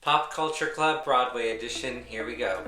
Pop Culture Club Broadway edition, here we go.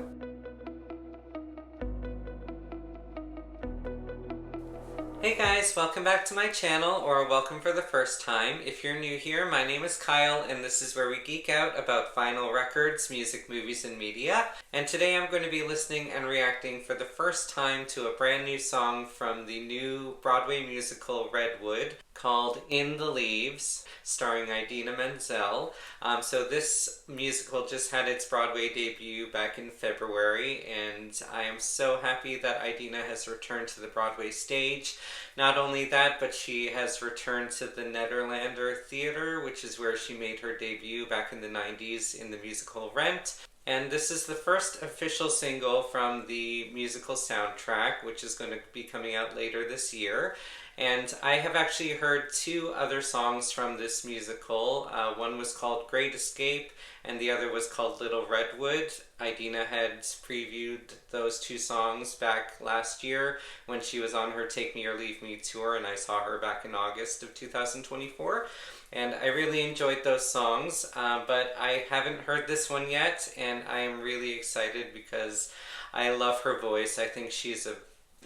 Hey guys, welcome back to my channel, or welcome for the first time. If you're new here, my name is Kyle, and this is where we geek out about vinyl records, music, movies, and media. And today I'm going to be listening and reacting for the first time to a brand new song from the new Broadway musical Redwood called In the Leaves, starring Idina Menzel. So this musical just had its Broadway debut back in February, and I am so happy that Idina has returned to the Broadway stage. Not only that, but she has returned to the Nederlander Theater, which is where she made her debut back in the 90s in the musical Rent. And this is the first official single from the musical soundtrack, which is going to be coming out later this year. And I have actually heard two other songs from this musical. One was called Great Escape, and the other was called Little Redwood. Idina had previewed those two songs back last year when she was on her Take Me or Leave Me tour, and I saw her back in August of 2024. And I really enjoyed those songs, but I haven't heard this one yet, and I am really excited because I love her voice. I think she's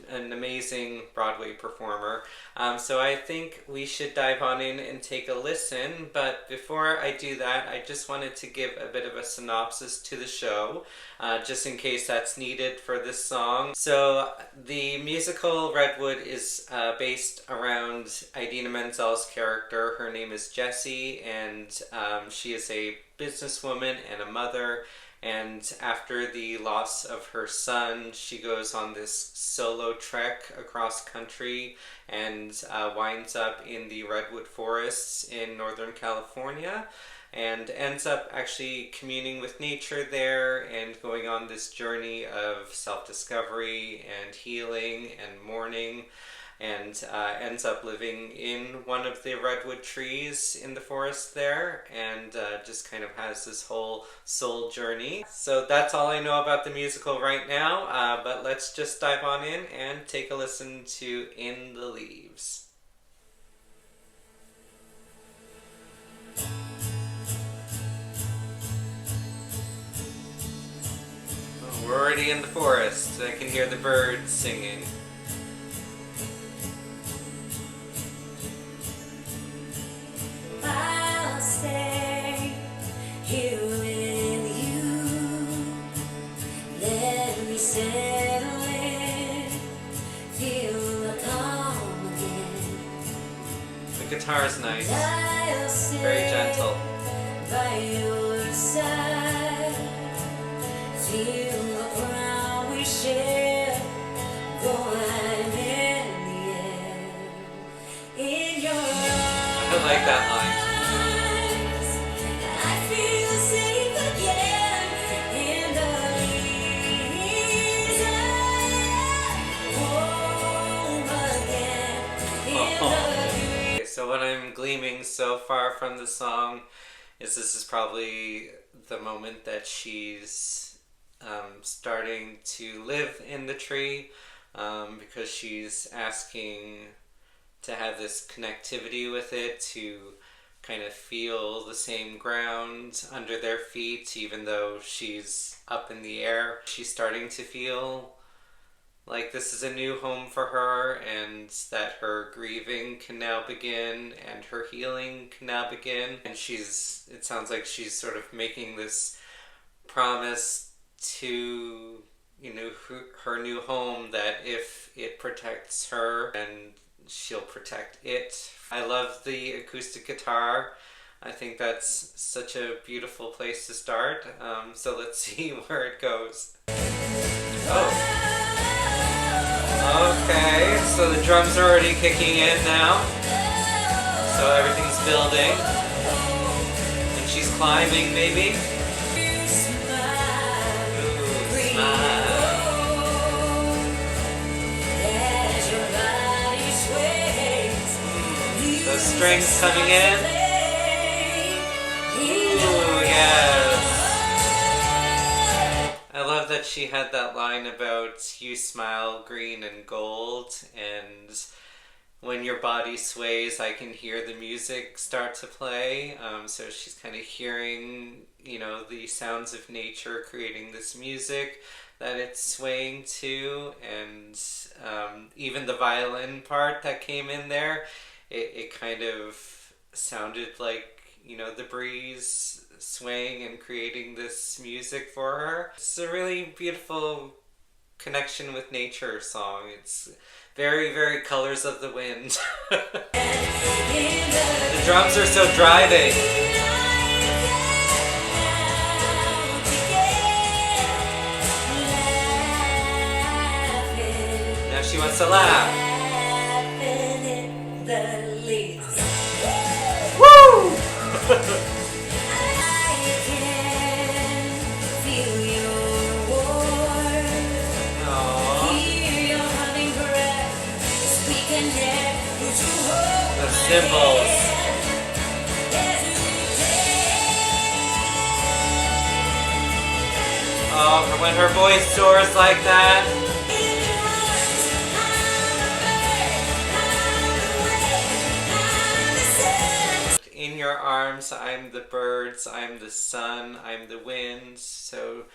an amazing Broadway performer. So I think we should dive on in and take a listen, but before I do that, I just wanted to give a bit of a synopsis to the show, just in case that's needed for this song. So the musical Redwood is based around Idina Menzel's character. Her name is Jessie, and she is a businesswoman and a mother. And after the loss of her son, she goes on this solo trek across country and winds up in the Redwood forests in Northern California, and ends up actually communing with nature there and going on this journey of self-discovery and healing and mourning, and ends up living in one of the redwood trees in the forest there, and just kind of has this whole soul journey. So that's all I know about the musical right now, but let's just dive on in and take a listen to In the Leaves. Oh, we're already in the forest. I can hear the birds singing. The guitar's nice, very gentle. By your side, feel the ground we share, though I'm in the air. In your eyes, I like that line. I feel safe again. In the leaves, I'm home again. In the So what I'm gleaming so far from the song is this is probably the moment that she's starting to live in the tree, because she's asking to have this connectivity with it, to kind of feel the same ground under their feet, even though she's up in the air. She's starting to feel like this is a new home for her, and that her grieving can now begin and her healing can now begin. And it sounds like she's sort of making this promise to, her new home, that if it protects her, then she'll protect it. I love the acoustic guitar. I think that's such a beautiful place to start. So let's see where it goes. Oh. Okay, so the drums are already kicking in now. So everything's building. And she's climbing, maybe? Ooh, smile. Those strings coming in. Ooh, yes. I love that she had that line about you smile green and gold, and when your body sways, I can hear the music start to play. So she's kind of hearing, the sounds of nature creating this music that it's swaying to, and even the violin part that came in there, it kind of sounded like, the breeze swaying and creating this music for her. It's a really beautiful connection with nature song. It's very, very Colors of the Wind. The drums are so driving. Now she wants to laugh. Woo! The cymbals. Oh, when her voice soars like that. In your arms, I'm the birds, I'm the sun, I'm the wind. So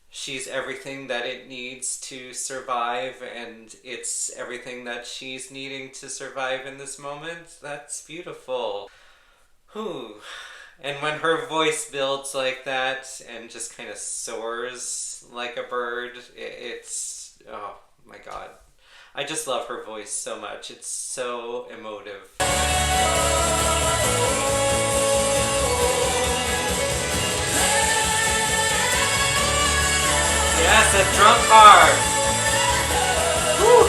she's everything that it needs to survive, and it's everything that she's needing to survive in this moment. That's beautiful. Whew. And when her voice builds like that and just kind of soars like a bird, it's, oh my god. I just love her voice so much. It's so emotive. Yes, a drum part. Woo.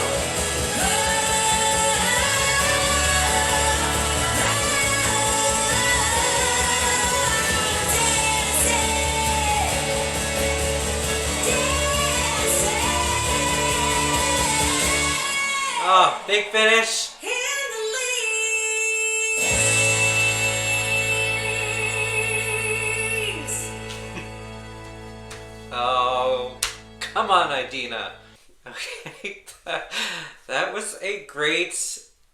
Oh, big finish. Oh, come on, Idina. Okay, that was a great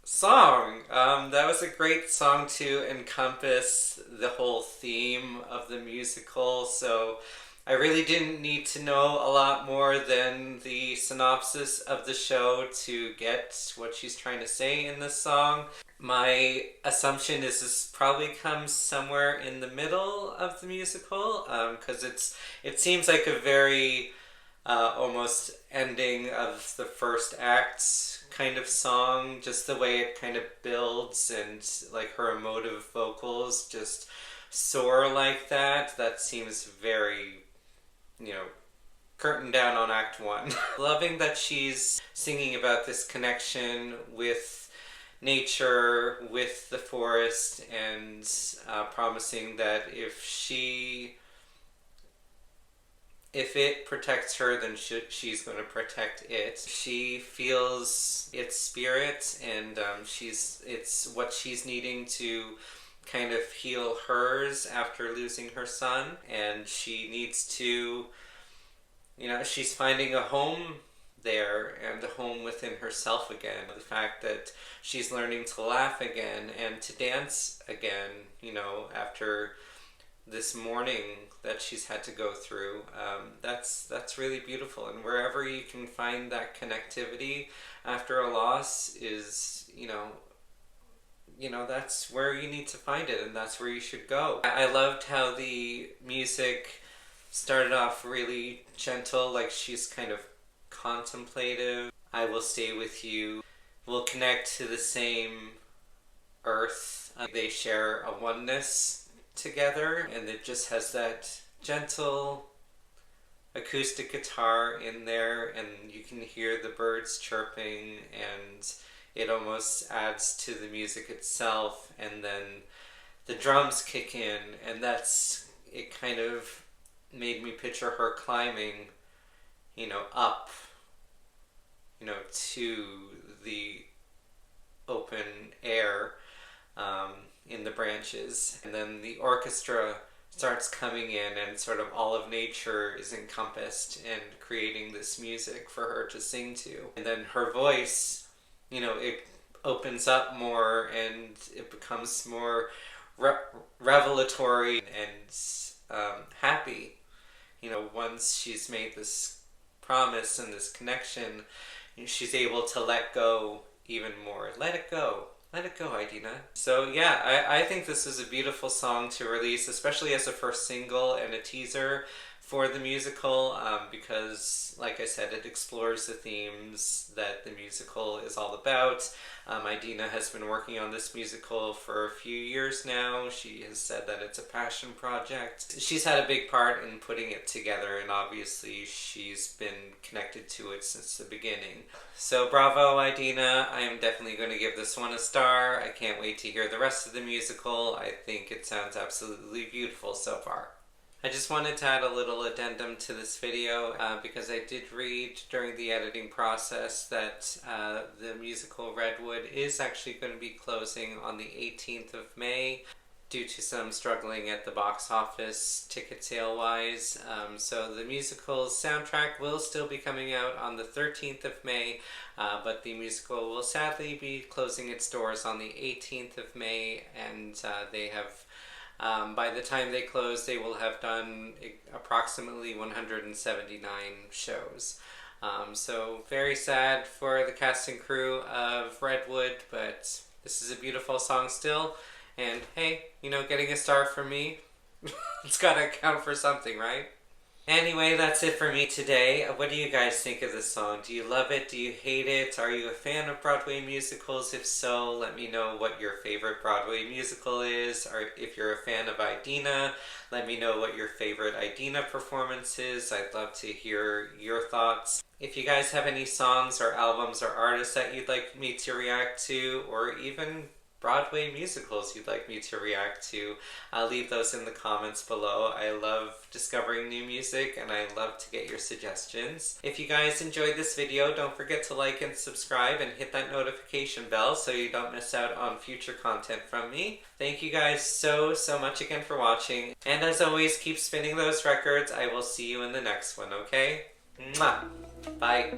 song. That was a great song to encompass the whole theme of the musical. So I really didn't need to know a lot more than the synopsis of the show to get what she's trying to say in this song. My assumption is this probably comes somewhere in the middle of the musical, because it seems like a very almost ending of the first act kind of song, just the way it kind of builds, and like her emotive vocals just soar like that. That seems very, curtain down on Act 1. Loving that she's singing about this connection with nature, with the forest, and promising that if it protects her, then she's going to protect it. She feels its spirit, and it's what she's needing to kind of heal hers after losing her son, and she needs to, she's finding a home there, and a home within herself again. The fact that she's learning to laugh again and to dance again, after this mourning that she's had to go through. That's really beautiful. And wherever you can find that connectivity after a loss is, that's where you need to find it, and that's where you should go. I loved how the music started off really gentle, like she's kind of contemplative. I will stay with you. We'll connect to the same earth. They share a oneness together, and it just has that gentle acoustic guitar in there, and you can hear the birds chirping, and it almost adds to the music itself. And then the drums kick in, and it kind of made me picture her climbing, up, to the open air, in the branches. And then the orchestra starts coming in, and sort of all of nature is encompassed and creating this music for her to sing to. And then her voice, it opens up more, and it becomes more revelatory, and happy. You know, once she's made this promise and this connection, she's able to let go even more. Let it go. Let it go, Idina. So yeah, I think this is a beautiful song to release, especially as a first single and a teaser for the musical, because, like I said, it explores the themes that the musical is all about. Idina has been working on this musical for a few years now. She has said that it's a passion project. She's had a big part in putting it together, and obviously she's been connected to it since the beginning. So bravo, Idina. I am definitely going to give this one a star. I can't wait to hear the rest of the musical. I think it sounds absolutely beautiful so far. I just wanted to add a little addendum to this video because I did read during the editing process that the musical Redwood is actually going to be closing on the 18th of May due to some struggling at the box office ticket sale wise. So the musical's soundtrack will still be coming out on the 13th of May, but the musical will sadly be closing its doors on the 18th of May, and they have by the time they close, they will have done approximately 179 shows. So very sad for the cast and crew of Redwood, but this is a beautiful song still. And hey, you know, getting a star from me, it's gotta count for something, right? Anyway, that's it for me today. What do you guys think of this song? Do you love it? Do you hate it? Are you a fan of Broadway musicals? If so, let me know what your favorite Broadway musical is. Or if you're a fan of Idina, let me know what your favorite Idina performance is. I'd love to hear your thoughts. If you guys have any songs or albums or artists that you'd like me to react to, or even Broadway musicals you'd like me to react to, leave those in the comments below. I love discovering new music and I love to get your suggestions. If you guys enjoyed this video, don't forget to like and subscribe and hit that notification bell so you don't miss out on future content from me. Thank you guys so much again for watching, and as always, keep spinning those records. I will see you in the next one, okay? Mwah! Bye!